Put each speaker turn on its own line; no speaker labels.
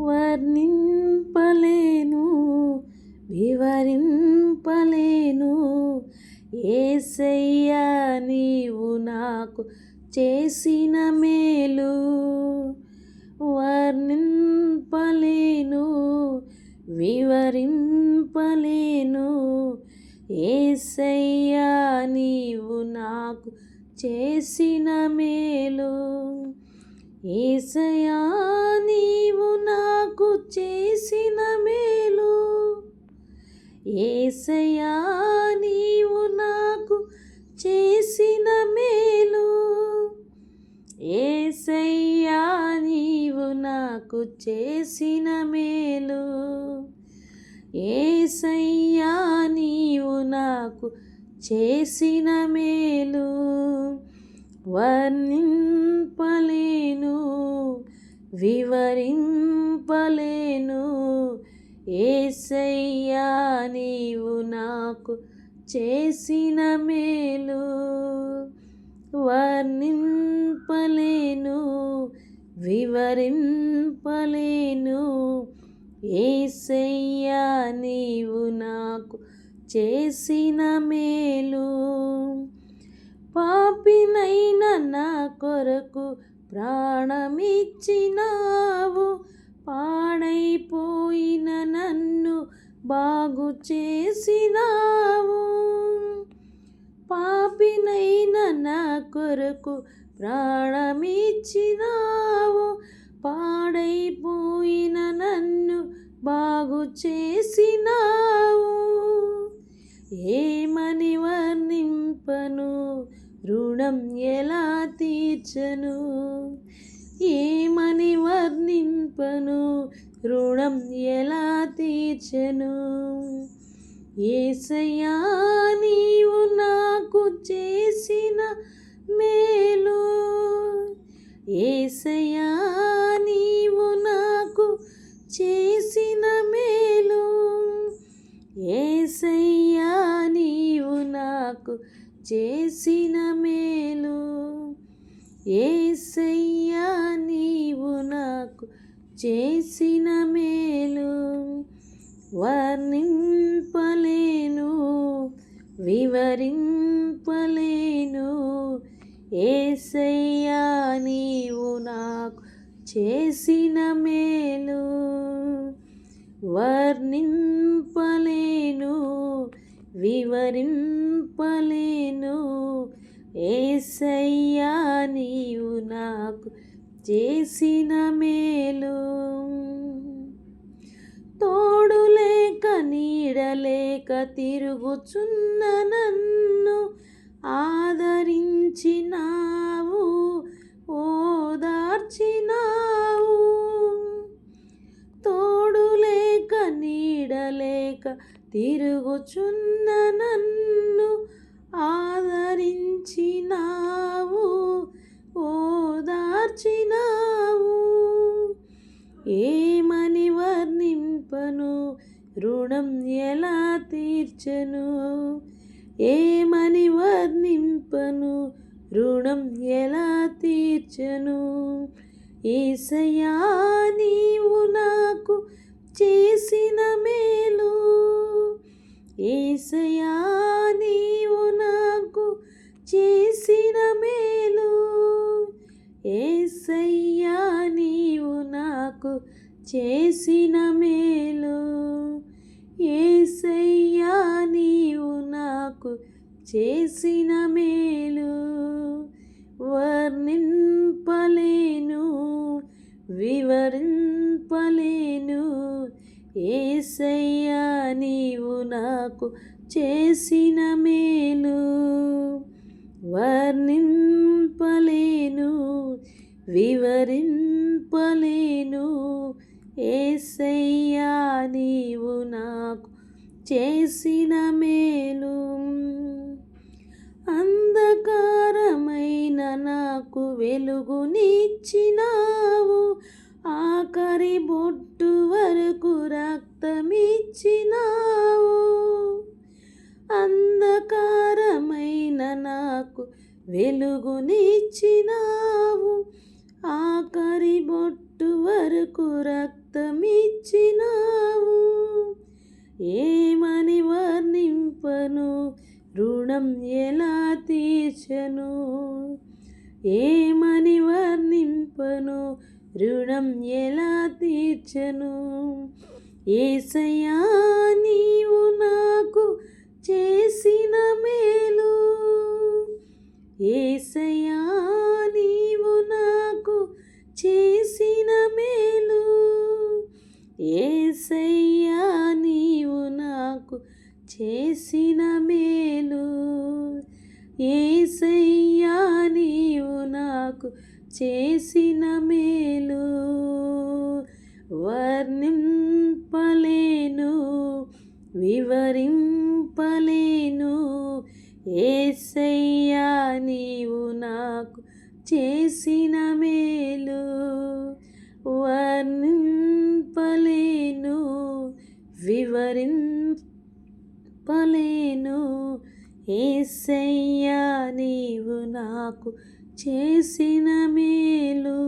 వర్ణింపలేను, వివరింపలేను యేసయ్యా నీవు నాకు చేసిన మేలు. వర్ణింపలేను, వివరింపలేను యేసయ్యా నీవు నాకు చేసిన మేలు. యేసయ్యా నీవు నాకు చేసిన మేలు. యేసయ్యా నీవు నాకు చేసిన మేలు. యేసయ్యా నీవు నాకు చేసిన మేలు. యేసయ్యా నీవు నాకు చేసిన మేలు. వర్ణింపలేను, వివరింపలేను యేసయ్యా నీవు నాకు చేసిన మేలు. వర్ణింపలేను, వివరింపలేను యేసయ్యా నీవు నాకు చేసిన మేలు. పాపినైన నా కొరకు ప్రాణమిచ్చినావు, పాడైపోయిన నన్ను బాగు చేసినావు. పాపినైన నా కొరకు ప్రాణమిచ్చినావు, పాడైపోయిన నన్ను బాగు చేసినావు. ఏమని వర్ణింపను, రుణం ఎలా తీర్చను? ఏమని వర్ణింపను, రుణం ఎలా తీర్చను? యేసయ్యా నీవు నాకు చేసిన మేలు. యేసయ్యా నీవు నాకు చేసిన మేలు. యేసయ్యా నీవు నాకు చేసిన మేలు. యేసయ్యా నీవు నాకు చేసిన మేలు. వర్ణింపలేను, వివరింపలేను యేసయ్యా నీవు నాకు చేసిన మేలు. వర్ణింపలేను, వివరింపలేను యేసయ్యా నీవు నాకు చేసిన మేలు. తోడు లేక నీడలేక తిరుగుచున్న నన్ను ఆదరించినావు, ఓదార్చినావు. తోడు లేక నీడలేక తిరుగుచున్న నన్ను ఆదరించినావు, ఓదార్చినావు. ఏమని వర్ణింపను, రుణం ఎలా తీర్చను? ఏమని వర్ణింపను, రుణం ఎలా తీర్చను? యేసయ్యా నీవు నాకు చేసిన మేలు. యేసయ్యా నీవు నాకు చేసిన మేలు. యేసయ్యా నీవు నాకు చేసిన మేలు. యేసయ్యా నీవు నాకు చేసిన మేలు. వర్ణింపలేను, వివరింపలేను యేసయ్యా నీవు నాకు చేసిన మేలు. వర్ణింపలేను, వివరింపలేను యేసయ్యా నీవు నాకు చేసిన మేలు. అంధకారమైన నాకు వెలుగునిచ్చినావు, ఆఖరి బొట్టు వరకు రక్తమిచ్చినావు. అంధకారమైన నాకు వెలుగునిచ్చినావు, ఆఖరి బొట్టు బొట్టు వరకు రక్తమిచ్చినావు. ఏమని వర్ణింపను, రుణం ఎలా తీర్చను? ఏమని వర్ణింపను, రుణం ఎలా తీర్చను? యేసయ్యా నీవు నాకు చేసిన మేలు, యేసయ్యా నీవు నాకు చేసిన మేలు, యేసయ్యా నీవు నాకు చేసిన మేలు, యేసయ్యా నీవు నాకు చేసిన మేలు. వర్ణింపలేను, వివరింపలేను, యేసయ్యా నీవు నాకు చేసిన మేలు. వర్ణింపలేను, వివరింపలేను, యేసయ్యా నీవు నాకు చేసిన మేలు.